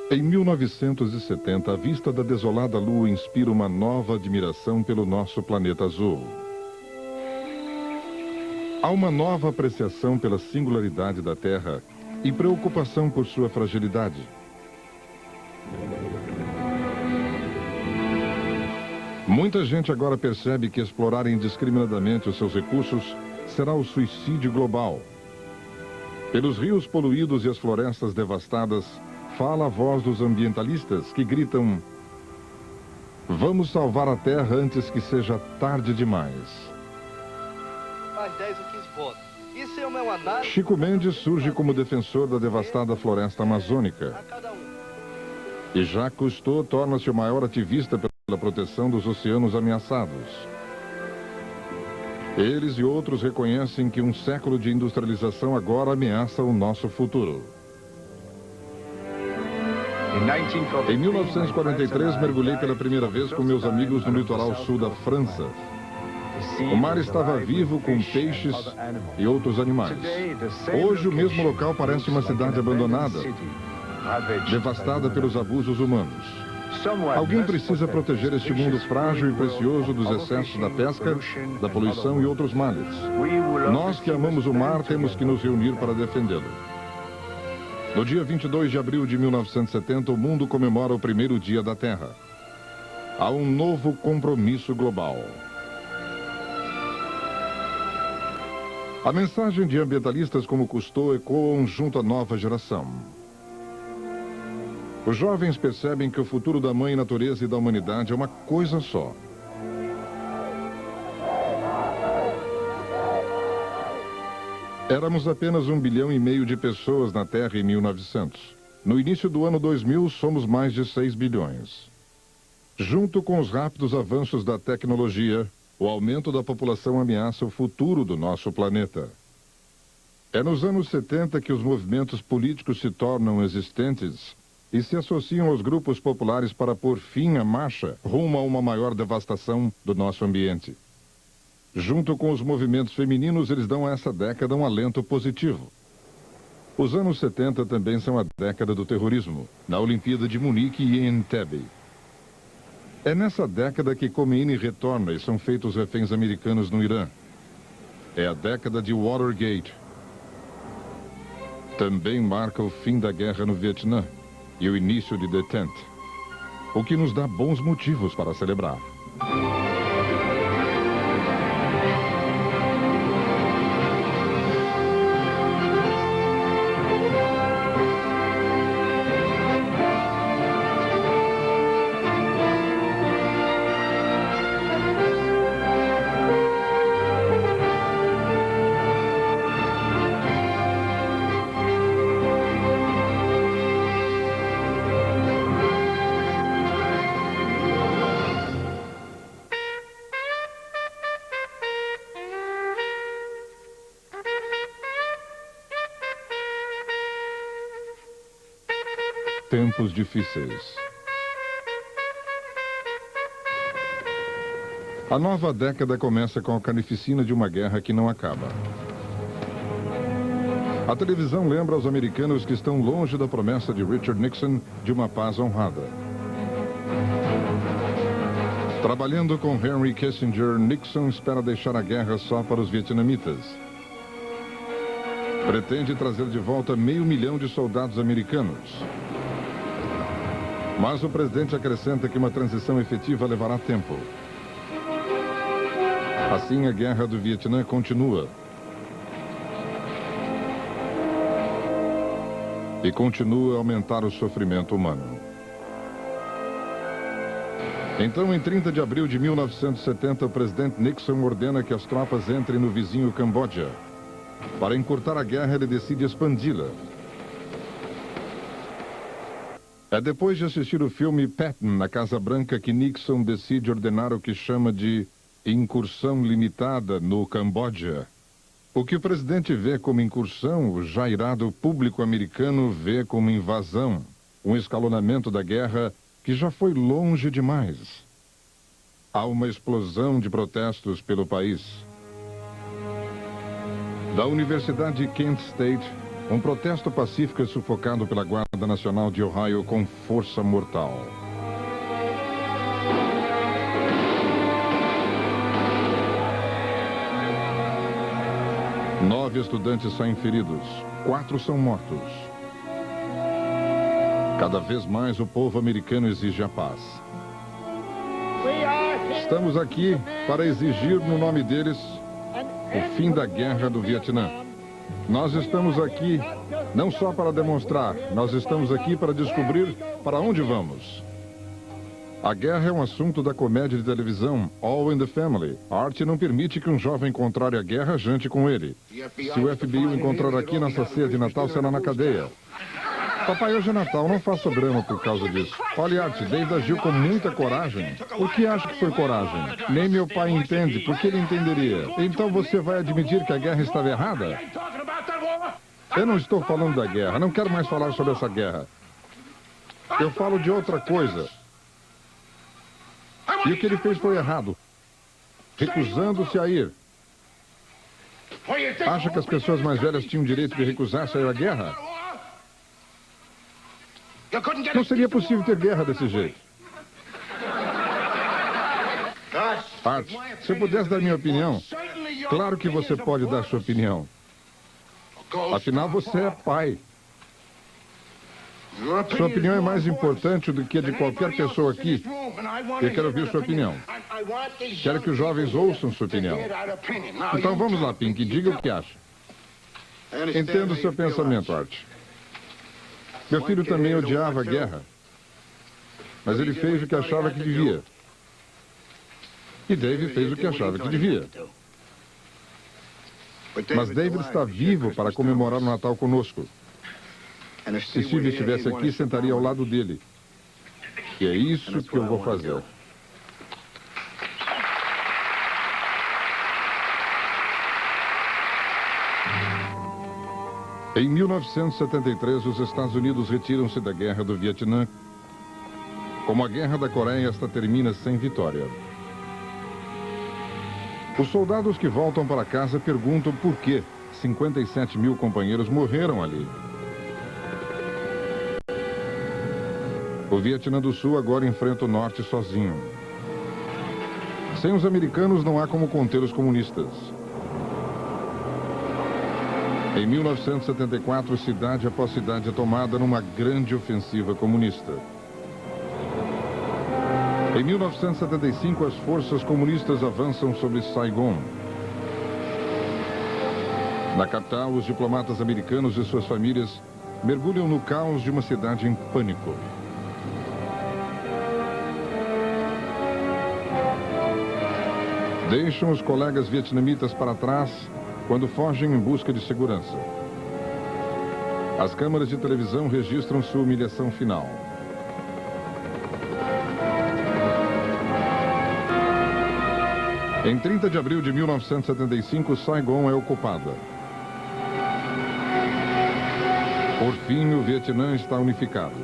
Em 1970, a vista da desolada Lua inspira uma nova admiração pelo nosso planeta azul. Há uma nova apreciação pela singularidade da Terra e preocupação por sua fragilidade. Muita gente agora percebe que explorar indiscriminadamente os seus recursos será o suicídio global. Pelos rios poluídos e as florestas devastadas, fala a voz dos ambientalistas que gritam: vamos salvar a Terra antes que seja tarde demais. Mais 10 ou 15 votos. Isso é uma análise... Chico Mendes surge como defensor da devastada floresta amazônica. E Jacques Cousteau torna-se o maior ativista pela proteção dos oceanos ameaçados. Eles e outros reconhecem que um século de industrialização agora ameaça o nosso futuro. Em 1943, mergulhei pela primeira vez com meus amigos no litoral sul da França. O mar estava vivo com peixes e outros animais. Hoje, o mesmo local parece uma cidade abandonada, devastada pelos abusos humanos. Alguém precisa proteger este mundo frágil e precioso dos excessos da pesca, da poluição e outros males. Nós que amamos o mar temos que nos reunir para defendê-lo. No dia 22 de abril de 1970, o mundo comemora o primeiro dia da Terra. Há um novo compromisso global. A mensagem de ambientalistas como Cousteau ecoam junto à nova geração. Os jovens percebem que o futuro da mãe natureza e da humanidade é uma coisa só. Éramos apenas 1,5 bilhão de pessoas na Terra em 1900. No início do ano 2000, somos mais de 6 bilhões. Junto com os rápidos avanços da tecnologia, o aumento da população ameaça o futuro do nosso planeta. É nos anos 70 que os movimentos políticos se tornam existentes e se associam aos grupos populares para pôr fim à marcha rumo a uma maior devastação do nosso ambiente. Junto com os movimentos femininos, eles dão a essa década um alento positivo. Os anos 70 também são a década do terrorismo, na Olimpíada de Munique e em Entebbe. É nessa década que Khomeini retorna e são feitos reféns americanos no Irã. É a década de Watergate. Também marca o fim da guerra no Vietnã e o início de Detente, o que nos dá bons motivos para celebrar. Tempos difíceis. A nova década começa com a carnificina de uma guerra que não acaba. A televisão lembra aos americanos que estão longe da promessa de Richard Nixon de uma paz honrada. Trabalhando com Henry Kissinger, Nixon espera deixar a guerra só para os vietnamitas. Pretende trazer de volta 500 mil de soldados americanos. Mas o presidente acrescenta que uma transição efetiva levará tempo. Assim, a guerra do Vietnã continua. E continua a aumentar o sofrimento humano. Então, em 30 de abril de 1970, o presidente Nixon ordena que as tropas entrem no vizinho Camboja. Para encurtar a guerra, ele decide expandi-la. É depois de assistir o filme Patton na Casa Branca que Nixon decide ordenar o que chama de incursão limitada no Camboja. O que o presidente vê como incursão, o já irado público americano vê como invasão, um escalonamento da guerra que já foi longe demais. Há uma explosão de protestos pelo país. Da Universidade de Kent State, Um protesto pacífico é sufocado pela Guarda Nacional de Ohio com força mortal. Nove estudantes saem feridos, 4 são mortos. Cada vez mais o povo americano exige a paz. Estamos aqui para exigir no nome deles o fim da guerra do Vietnã. Nós estamos aqui não só para demonstrar, nós estamos aqui para descobrir para onde vamos. A guerra é um assunto da comédia de televisão All in the Family. A arte não permite que um jovem contrário à guerra jante com ele. Se o FBI o encontrar aqui nessa ceia de Natal, será na cadeia. Papai, hoje é Natal, não faça drama por causa disso. Olha, Art, David agiu com muita coragem. Por que acha que foi coragem? Nem meu pai entende, por que ele entenderia? Então você vai admitir que a guerra estava errada? Eu não estou falando da guerra, não quero mais falar sobre essa guerra. Eu falo de outra coisa. E o que ele fez foi errado. Recusando-se a ir. Acha que as pessoas mais velhas tinham o direito de recusar-se a ir à guerra? Não seria possível ter guerra desse jeito. Art, se eu pudesse dar minha opinião, claro que você pode dar sua opinião. Afinal, você é pai. Sua opinião é mais importante do que a de qualquer pessoa aqui. Eu quero ouvir sua opinião. Quero que os jovens ouçam sua opinião. Então vamos lá, Pink, diga o que acha. Entendo o seu pensamento, Art. Meu filho também odiava a guerra. Mas ele fez o que achava que devia. E David fez o que achava que devia. Mas David está vivo para comemorar o Natal conosco. Se Steve estivesse aqui, sentaria ao lado dele. E é isso que eu vou fazer. Em 1973, os Estados Unidos retiram-se da guerra do Vietnã. Como a guerra da Coreia, esta termina sem vitória. Os soldados que voltam para casa perguntam por que 57 mil companheiros morreram ali. O Vietnã do Sul agora enfrenta o Norte sozinho. Sem os americanos, não há como conter os comunistas. Em 1974, cidade após cidade é tomada numa grande ofensiva comunista. Em 1975, as forças comunistas avançam sobre Saigon. Na capital, os diplomatas americanos e suas famílias mergulham no caos de uma cidade em pânico. Deixam os colegas vietnamitas para trás quando fogem em busca de segurança. As câmaras de televisão registram sua humilhação final. Em 30 de abril de 1975, Saigon é ocupada. Por fim, o Vietnã está unificado.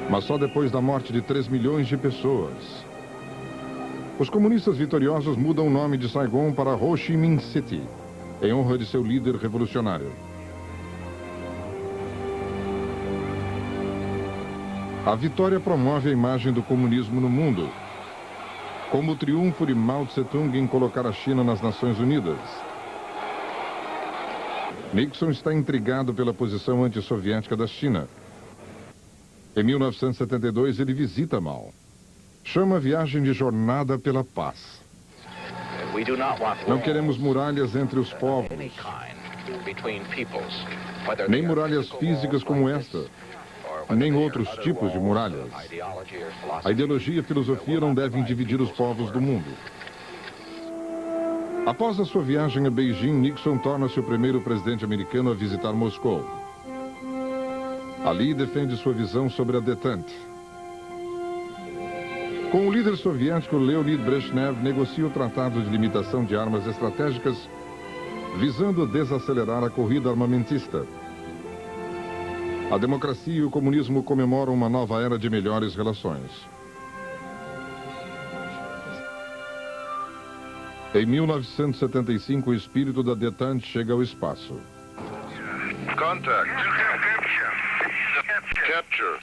Mas só depois da morte de 3 milhões de pessoas. Os comunistas vitoriosos mudam o nome de Saigon para Ho Chi Minh City, em honra de seu líder revolucionário. A vitória promove a imagem do comunismo no mundo, como o triunfo de Mao Tse-tung em colocar a China nas Nações Unidas. Nixon está intrigado pela posição antissoviética da China. Em 1972, ele visita Mao. Chama a viagem de Jornada pela Paz. Não queremos muralhas entre os povos, nem muralhas físicas como esta, nem outros tipos de muralhas. A ideologia e a filosofia não devem dividir os povos do mundo. Após a sua viagem a Beijing, Nixon torna-se o primeiro presidente americano a visitar Moscou. Ali defende sua visão sobre a detente. Com o líder soviético Leonid Brezhnev, negocia o Tratado de Limitação de Armas Estratégicas, visando desacelerar a corrida armamentista. A democracia e o comunismo comemoram uma nova era de melhores relações. Em 1975, o espírito da detente chega ao espaço. Contact. Capture.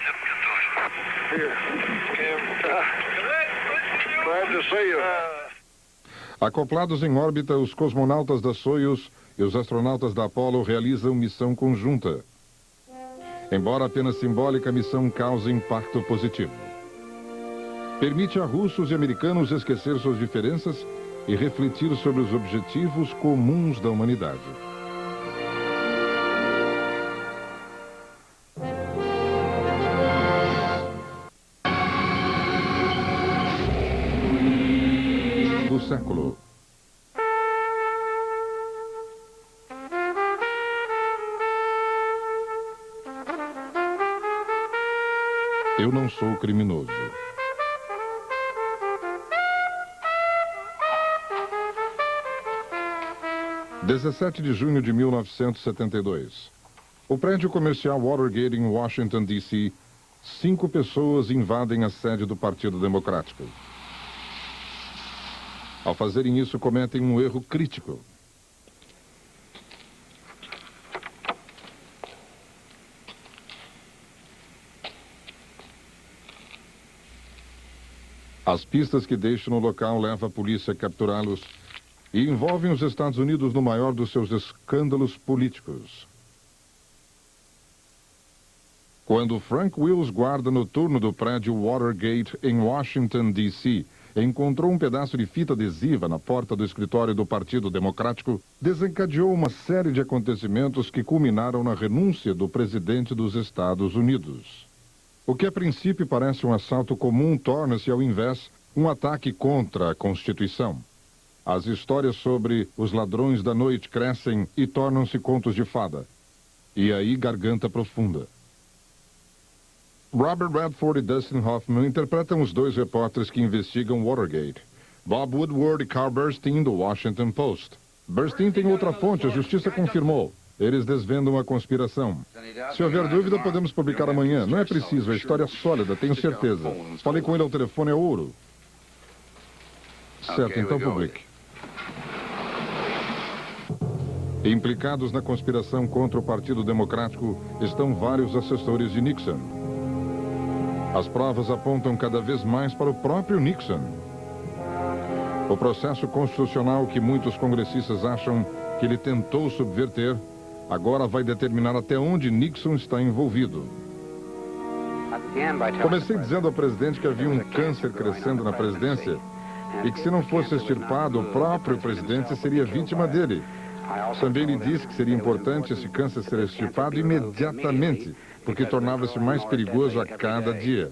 Glad to see you. Acoplados em órbita, os cosmonautas da Soyuz e os astronautas da Apollo realizam missão conjunta. Embora apenas simbólica, a missão causa impacto positivo. Permite a russos e americanos esquecer suas diferenças e refletir sobre os objetivos comuns da humanidade. Do século. Eu não sou criminoso. – 17 de junho de 1972. O prédio comercial Watergate, em Washington, D.C., 5 pessoas invadem a sede do Partido Democrático. Ao fazerem isso, cometem um erro crítico. As pistas que deixam no local levam a polícia a capturá-los e envolvem os Estados Unidos no maior dos seus escândalos políticos. Quando Frank Wills, guarda noturno do prédio Watergate, em Washington, D.C., encontrou um pedaço de fita adesiva na porta do escritório do Partido Democrático, desencadeou uma série de acontecimentos que culminaram na renúncia do presidente dos Estados Unidos. O que a princípio parece um assalto comum torna-se, ao invés, um ataque contra a Constituição. As histórias sobre os ladrões da noite crescem e tornam-se contos de fada. E aí, garganta profunda. Robert Redford e Dustin Hoffman interpretam os 2 repórteres que investigam Watergate. Bob Woodward e Carl Bernstein, do Washington Post. Bernstein tem outra fonte, a justiça confirmou. Eles desvendam a conspiração. Se houver dúvida, podemos publicar amanhã. Não é preciso, a história é sólida, tenho certeza. Falei com ele ao telefone, é ouro. Certo, então publique. Implicados na conspiração contra o Partido Democrático estão vários assessores de Nixon. As provas apontam cada vez mais para o próprio Nixon. O processo constitucional que muitos congressistas acham que ele tentou subverter, agora vai determinar até onde Nixon está envolvido. Comecei dizendo ao presidente que havia um câncer crescendo na presidência e que, se não fosse extirpado, o próprio presidente seria vítima dele. Também lhe disse que seria importante esse câncer ser extirpado imediatamente, porque tornava-se mais perigoso a cada dia.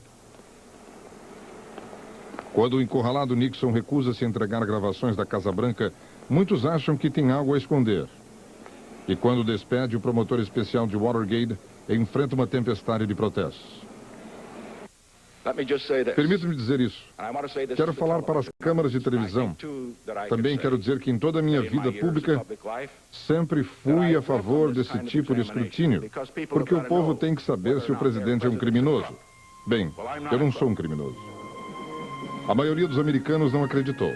Quando o encurralado Nixon recusa-se a entregar gravações da Casa Branca, muitos acham que tem algo a esconder. E quando despede o promotor especial de Watergate, enfrenta uma tempestade de protestos. Permita-me dizer isso. Quero falar para as câmaras de televisão. Também quero dizer que em toda a minha vida pública sempre fui a favor desse tipo de escrutínio, porque o povo tem que saber se o presidente é um criminoso. Bem, eu não sou um criminoso. A maioria dos americanos não acreditou.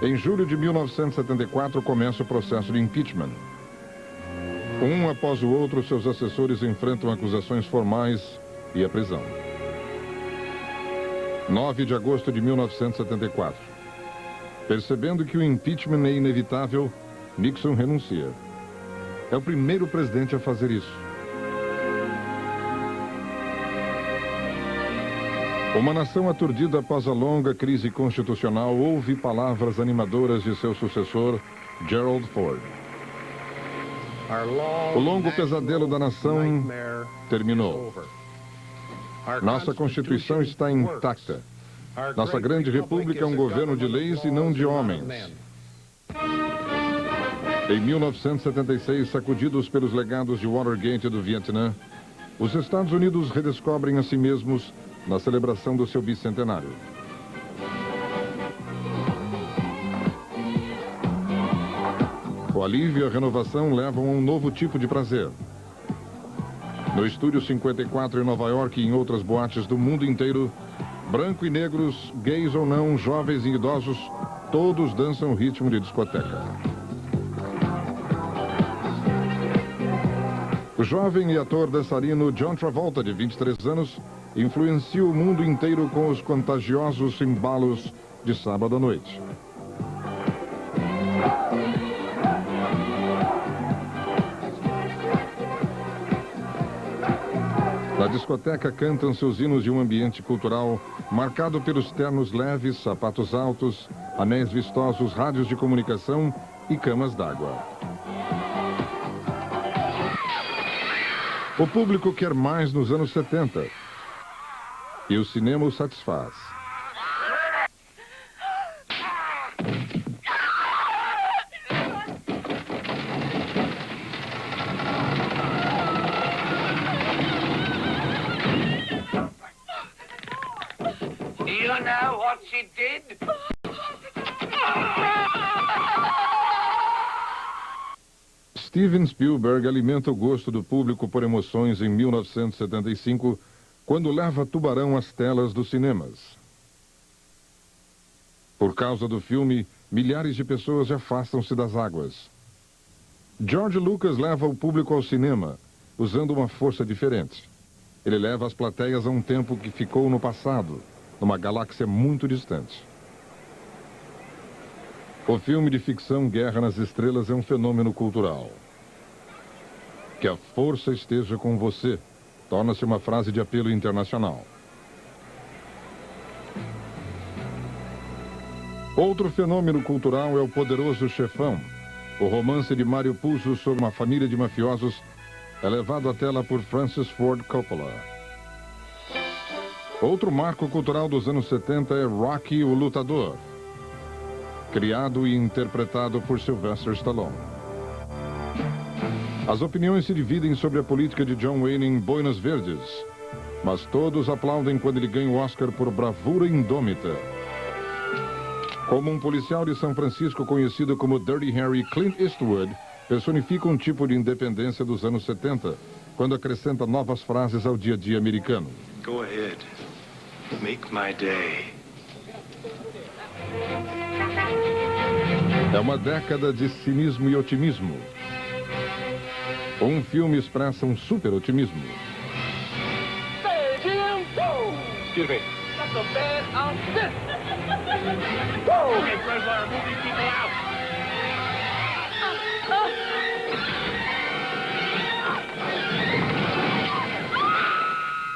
Em julho de 1974 começa o processo de impeachment. Um após o outro, seus assessores enfrentam acusações formais e a prisão. 9 de agosto de 1974. Percebendo que o impeachment é inevitável, Nixon renuncia. É o primeiro presidente a fazer isso. Uma nação aturdida após a longa crise constitucional ouve palavras animadoras de seu sucessor, Gerald Ford. O longo pesadelo da nação terminou. Nossa Constituição está intacta. Nossa grande república é um governo de leis e não de homens. Em 1976, sacudidos pelos legados de Watergate e do Vietnã, os Estados Unidos redescobrem a si mesmos na celebração do seu bicentenário. O alívio e a renovação levam a um novo tipo de prazer. No Estúdio 54 em Nova York e em outras boates do mundo inteiro, branco e negros, gays ou não, jovens e idosos, todos dançam o ritmo de discoteca. O jovem e ator dançarino John Travolta, de 23 anos, influencia o mundo inteiro com os contagiosos embalos de sábado à noite. Na discoteca cantam seus hinos de um ambiente cultural marcado pelos ternos leves, sapatos altos, anéis vistosos, rádios de comunicação e camas d'água. O público quer mais nos anos 70 e o cinema o satisfaz. You know what she did? Steven Spielberg alimenta o gosto do público por emoções em 1975, quando leva Tubarão às telas dos cinemas. Por causa do filme, milhares de pessoas afastam-se das águas. George Lucas leva o público ao cinema, usando uma força diferente. Ele leva as plateias a um tempo que ficou no passado, numa galáxia muito distante. O filme de ficção Guerra nas Estrelas é um fenômeno cultural. Que a força esteja com você, torna-se uma frase de apelo internacional. Outro fenômeno cultural é o Poderoso Chefão. O romance de Mario Puzo sobre uma família de mafiosos é levado à tela por Francis Ford Coppola. Outro marco cultural dos anos 70 é Rocky, o Lutador, criado e interpretado por Sylvester Stallone. As opiniões se dividem sobre a política de John Wayne em Boinas Verdes, mas todos aplaudem quando ele ganha o Oscar por bravura indômita. Como um policial de São Francisco conhecido como Dirty Harry, Clint Eastwood personifica um tipo de independência dos anos 70, quando acrescenta novas frases ao dia a dia americano. Go ahead. Make my day. É uma década de cinismo e otimismo. Um filme expressa um super otimismo. Excuse me. That's a bad outfit. Okay, Fresler, move these people out.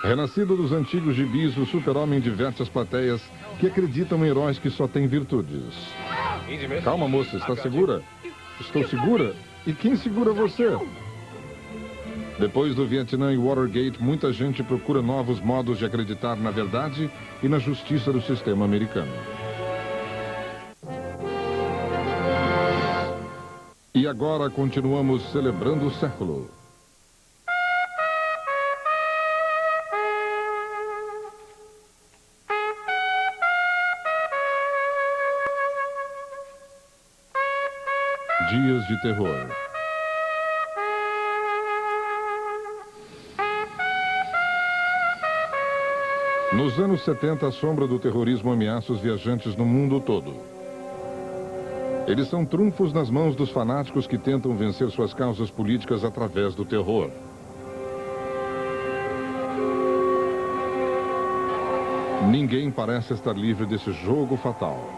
Renascido dos antigos gibis, o super-homem diverte as plateias que acreditam em heróis que só têm virtudes. Calma, moça, está segura? Estou segura? E quem segura você? Depois do Vietnã e Watergate, muita gente procura novos modos de acreditar na verdade e na justiça do sistema americano. E agora continuamos celebrando o século. Dias de terror. Nos anos 70, a sombra do terrorismo ameaça os viajantes no mundo todo. Eles são trunfos nas mãos dos fanáticos que tentam vencer suas causas políticas através do terror. Ninguém parece estar livre desse jogo fatal.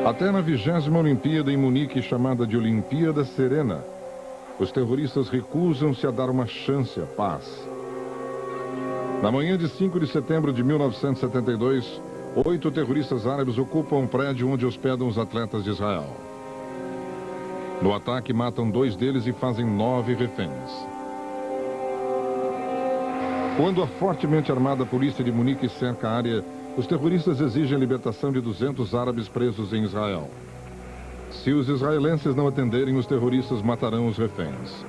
Até na 20ª Olimpíada em Munique, chamada de Olimpíada Serena, os terroristas recusam-se a dar uma chance à paz. Na manhã de 5 de setembro de 1972, 8 terroristas árabes ocupam um prédio onde hospedam os atletas de Israel. No ataque, matam 2 deles e fazem 9 reféns. Quando a fortemente armada polícia de Munique cerca a área, os terroristas exigem a libertação de 200 árabes presos em Israel. Se os israelenses não atenderem, os terroristas matarão os reféns.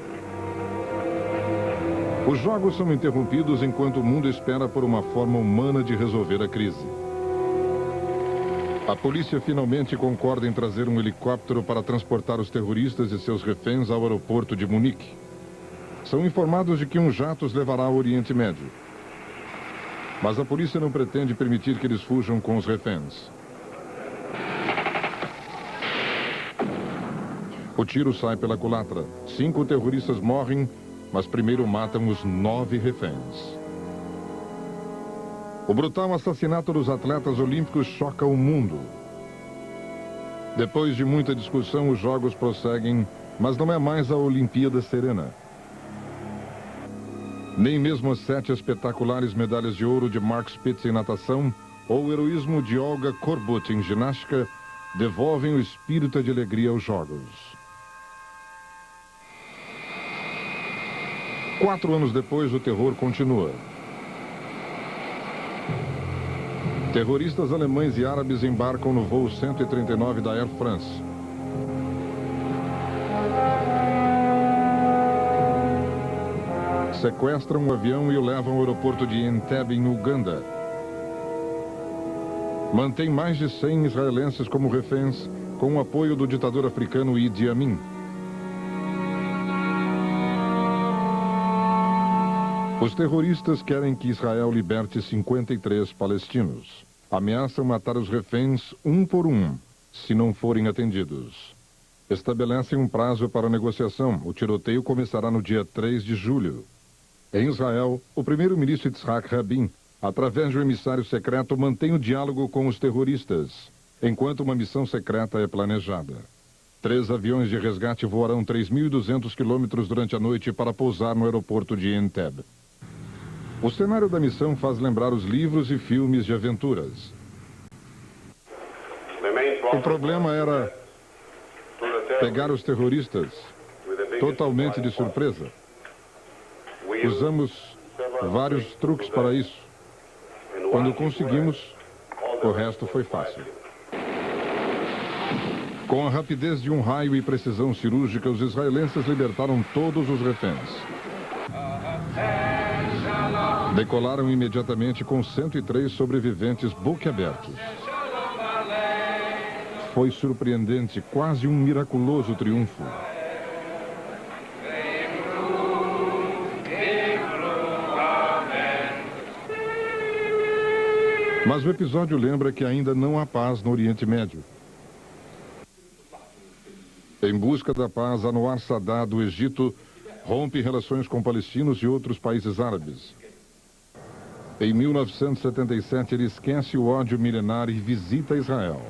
Os jogos são interrompidos enquanto o mundo espera por uma forma humana de resolver a crise. A polícia finalmente concorda em trazer um helicóptero para transportar os terroristas e seus reféns ao aeroporto de Munique. São informados de que um jato os levará ao Oriente Médio. Mas a polícia não pretende permitir que eles fujam com os reféns. O tiro sai pela culatra. 5 terroristas morrem, mas primeiro matam os 9 reféns. O brutal assassinato dos atletas olímpicos choca o mundo. Depois de muita discussão, os jogos prosseguem, mas não é mais a Olimpíada serena. Nem mesmo as 7 espetaculares medalhas de ouro de Mark Spitz em natação ou o heroísmo de Olga Korbut em ginástica devolvem o espírito de alegria aos Jogos. 4 anos depois, o terror continua. Terroristas alemães e árabes embarcam no voo 139 da Air France. Sequestram o avião e o levam ao aeroporto de Entebbe, em Uganda. Mantém mais de 100 israelenses como reféns, com o apoio do ditador africano Idi Amin. Os terroristas querem que Israel liberte 53 palestinos. Ameaçam matar os reféns um por um, se não forem atendidos. Estabelecem um prazo para a negociação. O tiroteio começará no dia 3 de julho. Em Israel, o primeiro-ministro Yitzhak Rabin, através de um emissário secreto, mantém o diálogo com os terroristas, enquanto uma missão secreta é planejada. 3 aviões de resgate voarão 3.200 quilômetros durante a noite para pousar no aeroporto de Entebbe. O cenário da missão faz lembrar os livros e filmes de aventuras. O problema era pegar os terroristas totalmente de surpresa. Usamos vários truques para isso. Quando conseguimos, o resto foi fácil. Com a rapidez de um raio e precisão cirúrgica, os israelenses libertaram todos os reféns. Decolaram imediatamente com 103 sobreviventes boquiabertos. Foi surpreendente, quase um miraculoso triunfo. Mas o episódio lembra que ainda não há paz no Oriente Médio. Em busca da paz, Anwar Sadat, do Egito, rompe relações com palestinos e outros países árabes. Em 1977, ele esquece o ódio milenar e visita Israel.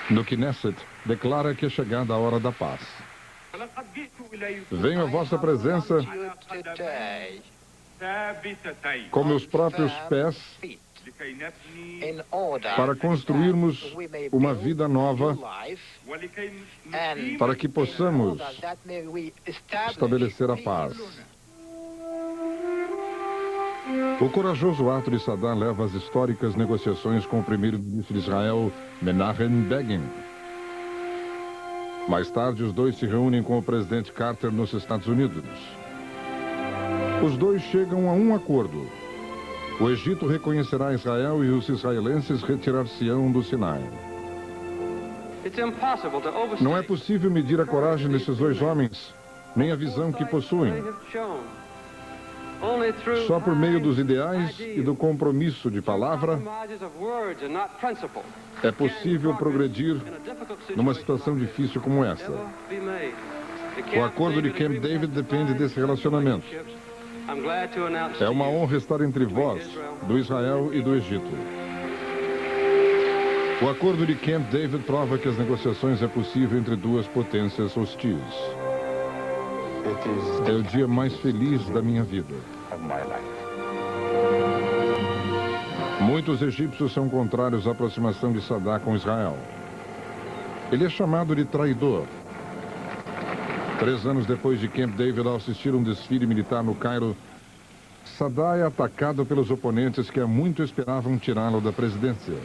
No Knesset, declara que é chegada a hora da paz. Venho à vossa presença com meus próprios pés para construirmos uma vida nova, para que possamos estabelecer a paz. O corajoso ato de Sadat leva às históricas negociações com o primeiro-ministro de Israel, Menachem Begin. Mais tarde, os dois se reúnem com o presidente Carter nos Estados Unidos. Os dois chegam a um acordo. O Egito reconhecerá Israel e os israelenses retirar-se-ão do Sinai. Não é possível medir a coragem desses dois homens, nem a visão que possuem. Só por meio dos ideais e do compromisso de palavra é possível progredir numa situação difícil como essa. O acordo de Camp David depende desse relacionamento. É uma honra estar entre vós, do Israel e do Egito. O acordo de Camp David prova que as negociações é possível entre duas potências hostis. É o dia mais feliz da minha vida. Muitos egípcios são contrários à aproximação de Sadat com Israel. Ele é chamado de traidor. 3 anos depois de Camp David, ao assistir um desfile militar no Cairo, Sadat é atacado pelos oponentes que há muito esperavam tirá-lo da presidência.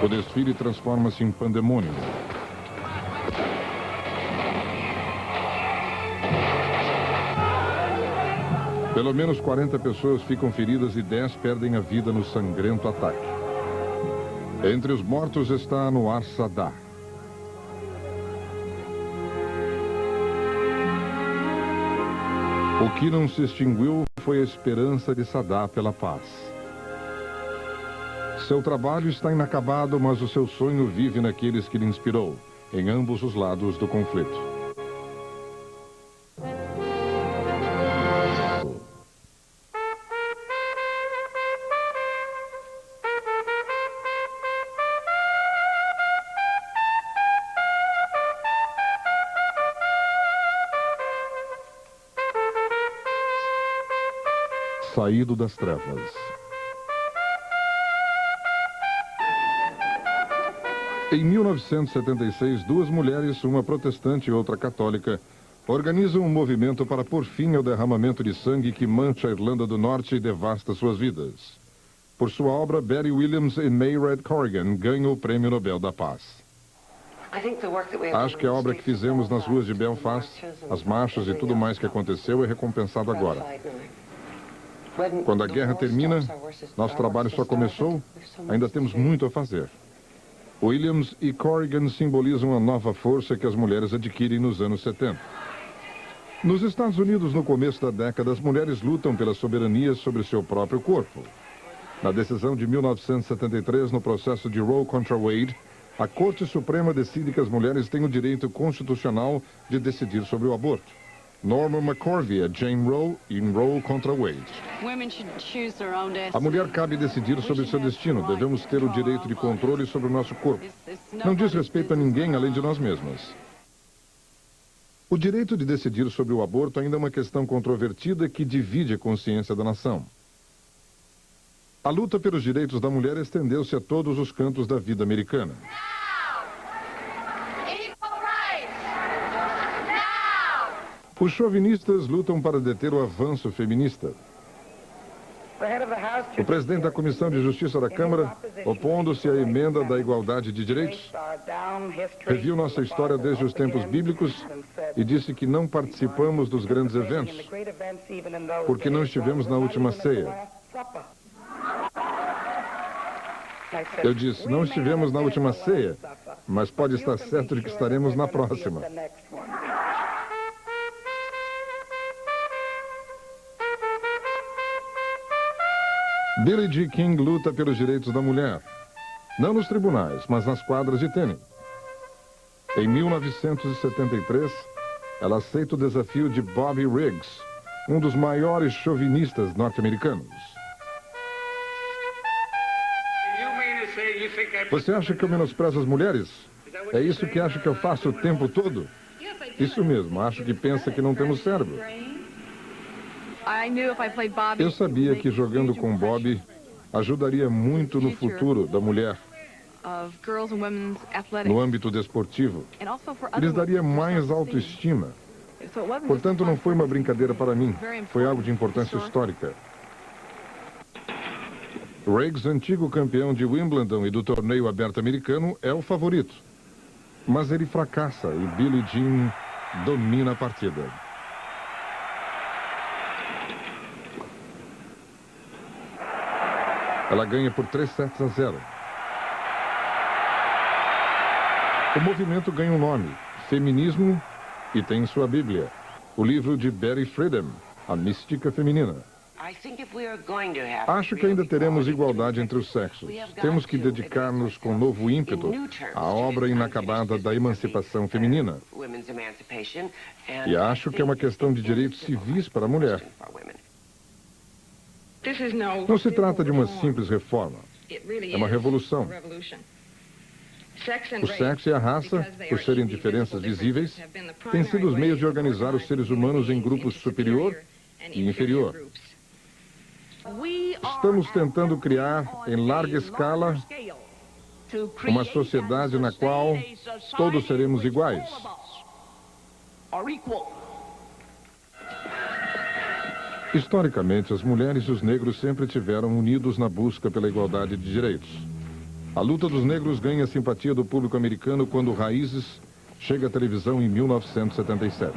O desfile transforma-se em pandemônio. Pelo menos 40 pessoas ficam feridas e 10 perdem a vida no sangrento ataque. Entre os mortos está Anwar Sadat. O que não se extinguiu foi a esperança de Saddam pela paz. Seu trabalho está inacabado, mas o seu sonho vive naqueles que lhe inspirou, em ambos os lados do conflito. Saído das trevas. Em 1976, duas mulheres, uma protestante e outra católica, organizam um movimento para pôr fim ao derramamento de sangue que mancha a Irlanda do Norte e devasta suas vidas. Por sua obra, Betty Williams e Mayred Corrigan ganham o Prêmio Nobel da Paz. Acho que a obra que fizemos nas ruas de Belfast, as marchas e tudo mais que aconteceu é recompensado agora. Quando a guerra termina, nosso trabalho só começou, ainda temos muito a fazer. Williams e Corrigan simbolizam a nova força que as mulheres adquirem nos anos 70. Nos Estados Unidos, no começo da década, as mulheres lutam pela soberania sobre seu próprio corpo. Na decisão de 1973, no processo de Roe contra Wade, a Corte Suprema decide que as mulheres têm o direito constitucional de decidir sobre o aborto. Norma McCorvey é Jane Roe em Roe contra Wade. A mulher cabe decidir sobre seu destino. Devemos ter o direito de controle sobre o nosso corpo. Não diz respeito a ninguém além de nós mesmas. O direito de decidir sobre o aborto ainda é uma questão controvertida que divide a consciência da nação. A luta pelos direitos da mulher estendeu-se a todos os cantos da vida americana. Os chauvinistas lutam para deter o avanço feminista. O presidente da Comissão de Justiça da Câmara, opondo-se à emenda da igualdade de direitos, reviu nossa história desde os tempos bíblicos e disse que não participamos dos grandes eventos, porque não estivemos na última ceia. Eu disse, não estivemos na última ceia, mas pode estar certo de que estaremos na próxima. Billie Jean King luta pelos direitos da mulher, não nos tribunais, mas nas quadras de tênis. Em 1973, ela aceita o desafio de Bobby Riggs, um dos maiores chauvinistas norte-americanos. Você acha que eu menosprezo as mulheres? É isso que acha que eu faço o tempo todo? Isso mesmo, acho que pensa que não temos cérebro. Eu sabia que jogando com Bob ajudaria muito no futuro da mulher, no âmbito desportivo. Lhes daria mais autoestima. Portanto, não foi uma brincadeira para mim, foi algo de importância histórica. Riggs, antigo campeão de Wimbledon e do torneio aberto americano, é o favorito. Mas ele fracassa e Billie Jean domina a partida. Ela ganha por 3-0. O movimento ganha um nome, Feminismo, e tem em sua Bíblia, o livro de Betty Friedan, A Mística Feminina. Acho que ainda teremos igualdade entre os sexos. Temos que dedicar-nos com novo ímpeto à obra inacabada da emancipação feminina. E acho que é uma questão de direitos civis para a mulher. Não se trata de uma simples reforma. É uma revolução. O sexo e a raça, por serem diferenças visíveis, têm sido os meios de organizar os seres humanos em grupos superior e inferior. Estamos tentando criar, em larga escala, uma sociedade na qual todos seremos iguais. Historicamente, as mulheres e os negros sempre estiveram unidos na busca pela igualdade de direitos. A luta dos negros ganha a simpatia do público americano quando Raízes chega à televisão em 1977.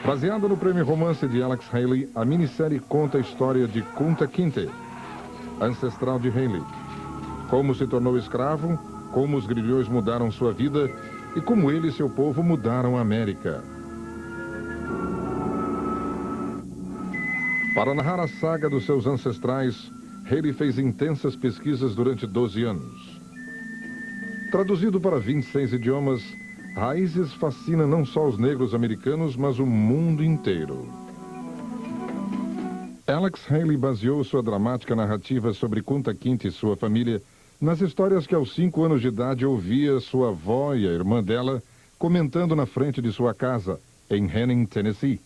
Baseada no prêmio romance de Alex Haley, a minissérie conta a história de Kunta Kinte, ancestral de Haley. Como se tornou escravo, como os grilhões mudaram sua vida e como ele e seu povo mudaram a América. Para narrar a saga dos seus ancestrais, Haley fez intensas pesquisas durante 12 anos. Traduzido para 26 idiomas, Raízes fascina não só os negros americanos, mas o mundo inteiro. Alex Haley baseou sua dramática narrativa sobre Kunta Kinte e sua família nas histórias que aos 5 anos de idade ouvia sua avó e a irmã dela comentando na frente de sua casa, em Henning, Tennessee.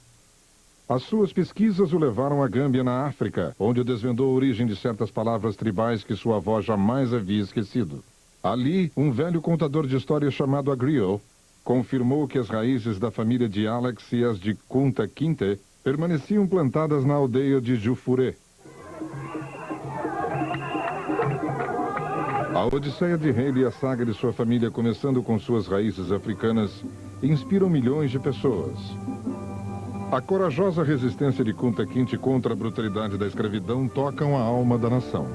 As suas pesquisas o levaram à Gâmbia, na África, onde desvendou a origem de certas palavras tribais que sua avó jamais havia esquecido. Ali, um velho contador de histórias chamado Agrio confirmou que as raízes da família de Alex e as de Kunta Kinte permaneciam plantadas na aldeia de Jufuré. A odisseia de Haley e a saga de sua família, começando com suas raízes africanas, inspiram milhões de pessoas. A corajosa resistência de Kunta Kinte contra a brutalidade da escravidão tocam a alma da nação.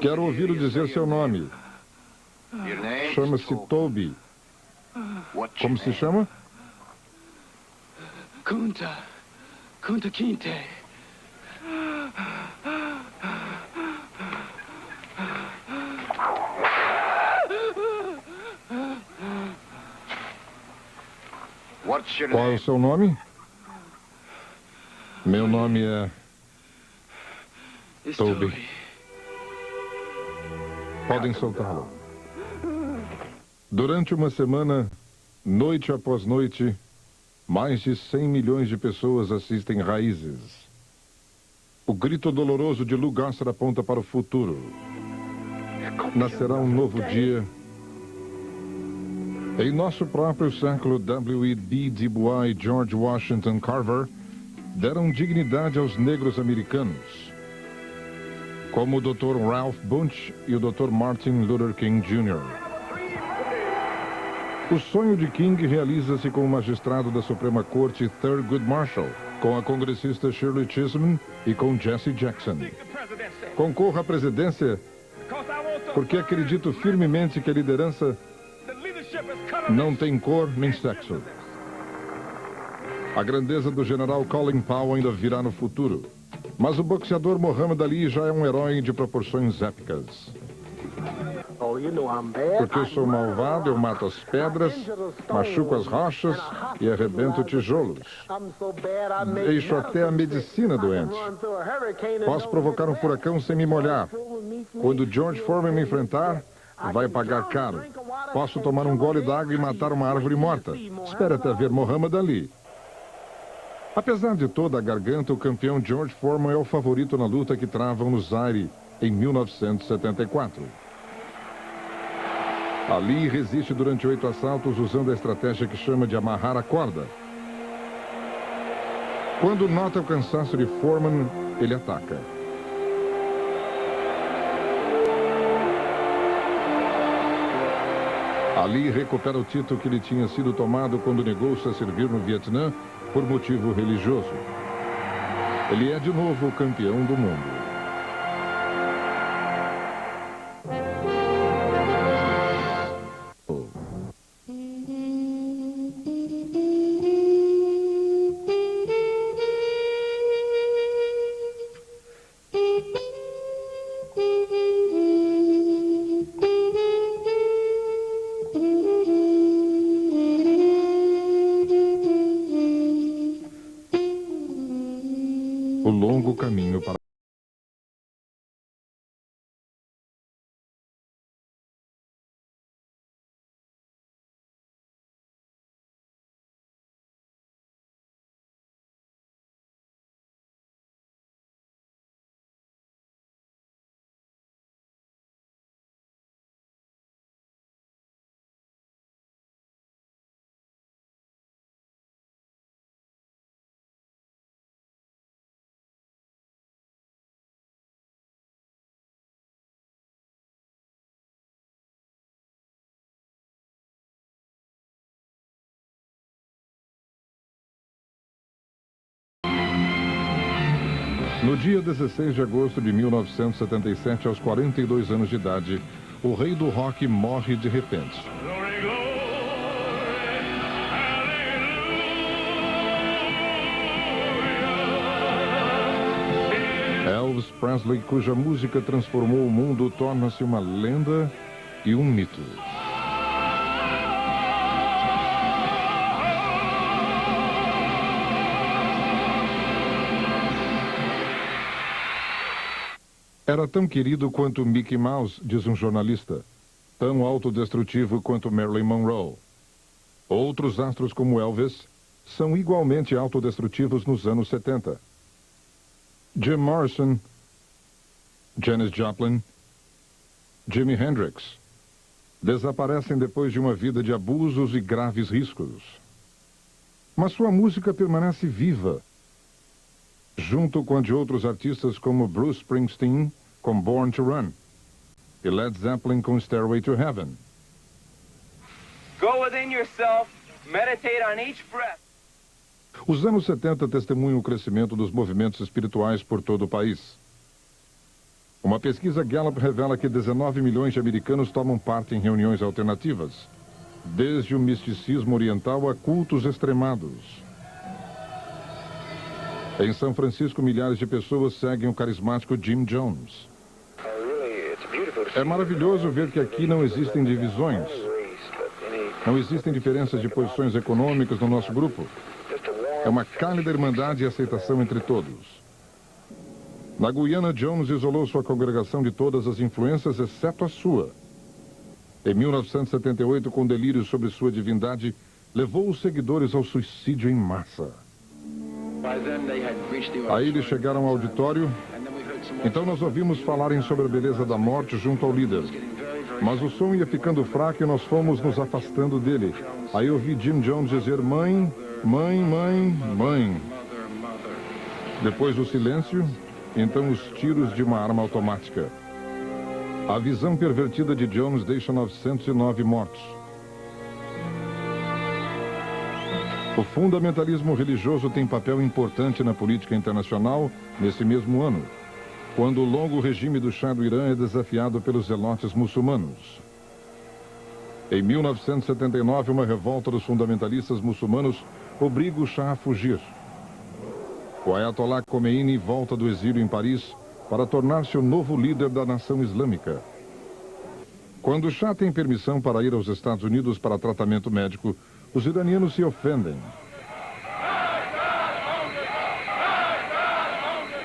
Quero ouvi-lo dizer seu nome. Chama-se Toby. Como se chama? Kunta Kinte. Qual é o seu nome? Meu nome é Toby. Podem soltá-lo. Durante uma semana, noite após noite, mais de 100 milhões de pessoas assistem Raízes. O grito doloroso de Lou Gossett aponta para o futuro. Nascerá um novo dia. Em nosso próprio século, W.E.B. Du Bois e George Washington Carver deram dignidade aos negros americanos, como o Dr. Ralph Bunche e o Dr. Martin Luther King Jr. O sonho de King realiza-se com o magistrado da Suprema Corte Thurgood Marshall, com a congressista Shirley Chisholm e com Jesse Jackson. Concorro à presidência porque acredito firmemente que a liderança não tem cor nem sexo. A grandeza do general Colin Powell ainda virá no futuro, mas o boxeador Muhammad Ali já é um herói de proporções épicas. Porque eu sou malvado, eu mato as pedras, machuco as rochas e arrebento tijolos. Deixo até a medicina doente. Posso provocar um furacão sem me molhar. Quando George Foreman me enfrentar, vai pagar caro. Posso tomar um gole d'água e matar uma árvore morta. Espere até ver Muhammad Ali. Apesar de toda a garganta, o campeão George Foreman é o favorito na luta que travam no Zaire em 1974. Ali resiste durante 8 assaltos usando a estratégia que chama de amarrar a corda. Quando nota o cansaço de Foreman, ele ataca. Ali recupera o título que lhe tinha sido tomado quando negou-se a servir no Vietnã por motivo religioso. Ele é de novo o campeão do mundo. O longo caminho para... No dia 16 de agosto de 1977, aos 42 anos de idade, o rei do rock morre de repente. Presley, cuja música transformou o mundo, torna-se uma lenda e um mito. Era tão querido quanto Mickey Mouse, diz um jornalista. Tão autodestrutivo quanto Marilyn Monroe. Outros astros como Elvis são igualmente autodestrutivos nos anos 70. Jim Morrison, Janis Joplin, Jimi Hendrix desaparecem depois de uma vida de abusos e graves riscos. Mas sua música permanece viva, junto com a de outros artistas como Bruce Springsteen, com Born to Run, e Led Zeppelin com Stairway to Heaven. Go within yourself, meditate on each breath. Os anos 70 testemunham o crescimento dos movimentos espirituais por todo o país. Uma pesquisa Gallup revela que 19 milhões de americanos tomam parte em reuniões alternativas, desde o misticismo oriental a cultos extremados. Em São Francisco, milhares de pessoas seguem o carismático Jim Jones. É maravilhoso ver que aqui não existem divisões. Não existem diferenças de posições econômicas no nosso grupo. É uma cálida irmandade e aceitação entre todos. Na Guiana, Jones isolou sua congregação de todas as influências, exceto a sua. Em 1978, com delírios sobre sua divindade, levou os seguidores ao suicídio em massa. Aí eles chegaram ao auditório. Então nós ouvimos falarem sobre a beleza da morte junto ao líder. Mas o som ia ficando fraco e nós fomos nos afastando dele. Aí ouvi Jim Jones dizer: mãe, mãe, mãe, mãe. Depois do silêncio, então os tiros de uma arma automática. A visão pervertida de Jones deixa 909 mortos. O fundamentalismo religioso tem papel importante na política internacional nesse mesmo ano, quando o longo regime do Shah do Irã é desafiado pelos zelotes muçulmanos. Em 1979, uma revolta dos fundamentalistas muçulmanos obriga o Shah a fugir. O Ayatollah Khomeini volta do exílio em Paris para tornar-se o novo líder da nação islâmica. Quando o Shah tem permissão para ir aos Estados Unidos para tratamento médico, os iranianos se ofendem.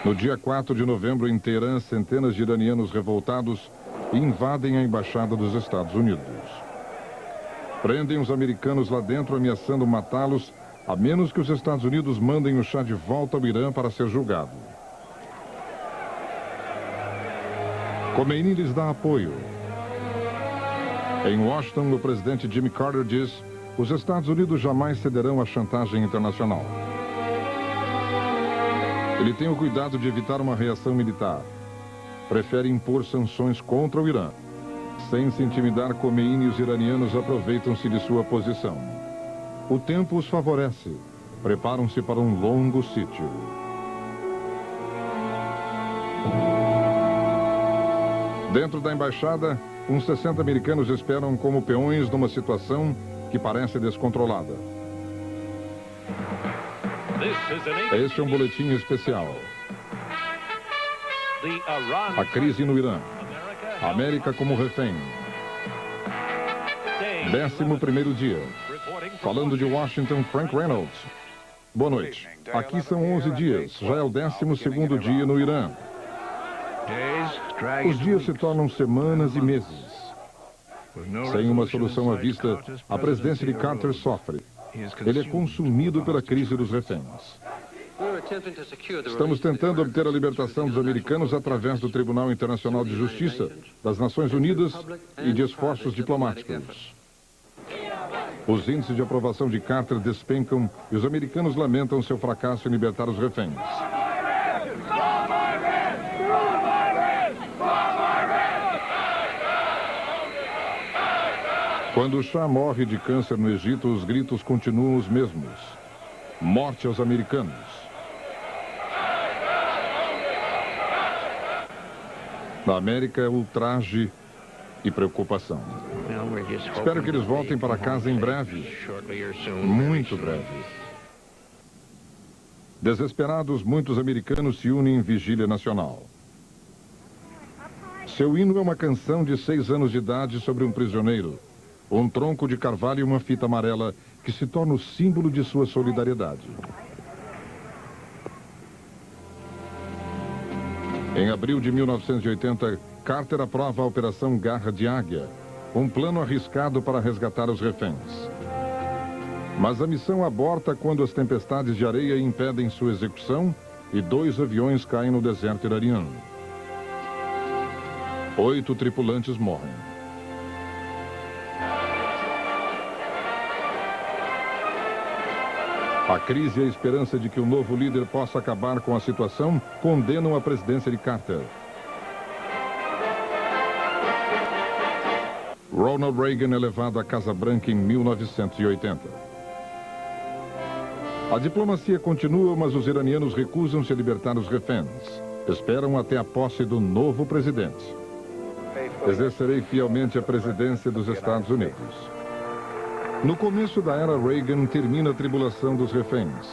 No dia 4 de novembro, em Teherã, centenas de iranianos revoltados invadem a embaixada dos Estados Unidos. Prendem os americanos lá dentro, ameaçando matá-los, a menos que os Estados Unidos mandem o Shah de volta ao Irã para ser julgado. Khomeini lhes dá apoio. Em Washington, o presidente Jimmy Carter diz: os Estados Unidos jamais cederão à chantagem internacional. Ele tem o cuidado de evitar uma reação militar. Prefere impor sanções contra o Irã. Sem se intimidar, Khomeini e os iranianos aproveitam-se de sua posição. O tempo os favorece. Preparam-se para um longo sítio. Dentro da embaixada, uns 60 americanos esperam como peões numa situação que parece descontrolada. Este é um boletim especial. A crise no Irã. A América como refém. 11º dia. Falando de Washington, Frank Reynolds. Boa noite. Aqui são 11 dias. Já é o 12º dia no Irã. Os dias se tornam semanas e meses. Sem uma solução à vista, a presidência de Carter sofre. Ele é consumido pela crise dos reféns. Estamos tentando obter a libertação dos americanos através do Tribunal Internacional de Justiça, das Nações Unidas e de esforços diplomáticos. Os índices de aprovação de Carter despencam e os americanos lamentam seu fracasso em libertar os reféns. Quando o Shah morre de câncer no Egito, os gritos continuam os mesmos. Morte aos americanos. Na América, ultraje e preocupação. Espero que eles voltem para casa em breve. Muito breve. Desesperados, muitos americanos se unem em vigília nacional. Seu hino é uma canção de 6 anos de idade sobre um prisioneiro, um tronco de carvalho e uma fita amarela que se torna o símbolo de sua solidariedade. Em abril de 1980, Carter aprova a Operação Garra de Águia, um plano arriscado para resgatar os reféns. Mas a missão aborta quando as tempestades de areia impedem sua execução e 2 aviões caem no deserto iraniano. 8 tripulantes morrem. A crise e a esperança de que o novo líder possa acabar com a situação condenam a presidência de Carter. Ronald Reagan é levado à Casa Branca em 1980. A diplomacia continua, mas os iranianos recusam-se a libertar os reféns. Esperam até a posse do novo presidente. Exercerei fielmente a presidência dos Estados Unidos. No começo da era Reagan, termina a tribulação dos reféns.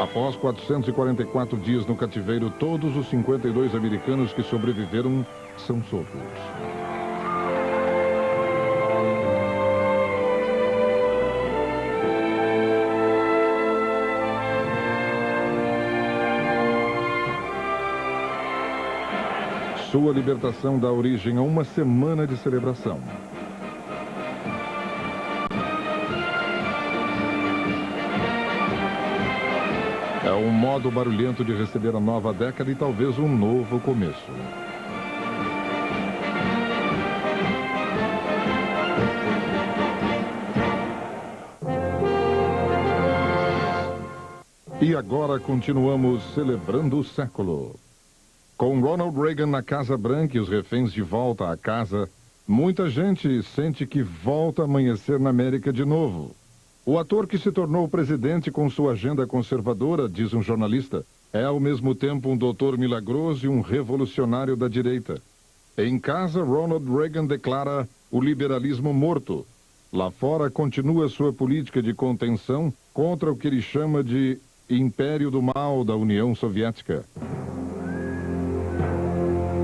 Após 444 dias no cativeiro, todos os 52 americanos que sobreviveram são soltos. Sua libertação dá origem a uma semana de celebração. É um modo barulhento de receber a nova década e talvez um novo começo. E agora continuamos celebrando o século. Com Ronald Reagan na Casa Branca e os reféns de volta à casa, muita gente sente que volta a amanhecer na América de novo. O ator que se tornou presidente com sua agenda conservadora, diz um jornalista, é ao mesmo tempo um doutor milagroso e um revolucionário da direita. Em casa, Ronald Reagan declara o liberalismo morto. Lá fora, continua sua política de contenção contra o que ele chama de Império do Mal da União Soviética.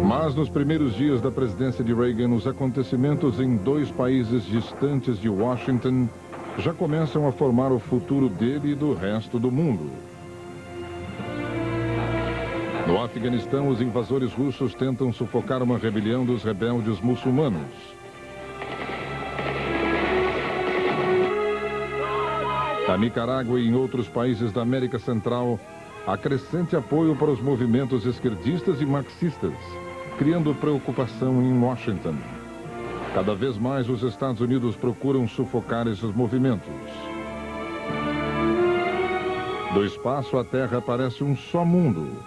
Mas nos primeiros dias da presidência de Reagan, os acontecimentos em 2 países distantes de Washington já começam a formar o futuro dele e do resto do mundo. No Afeganistão, os invasores russos tentam sufocar uma rebelião dos rebeldes muçulmanos. Na Nicarágua e em outros países da América Central, há crescente apoio para os movimentos esquerdistas e marxistas, criando preocupação em Washington. Cada vez mais os Estados Unidos procuram sufocar esses movimentos. Do espaço, a Terra parece um só mundo.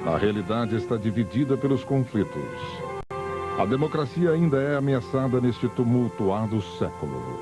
A realidade está dividida pelos conflitos. A democracia ainda é ameaçada neste tumultuado século.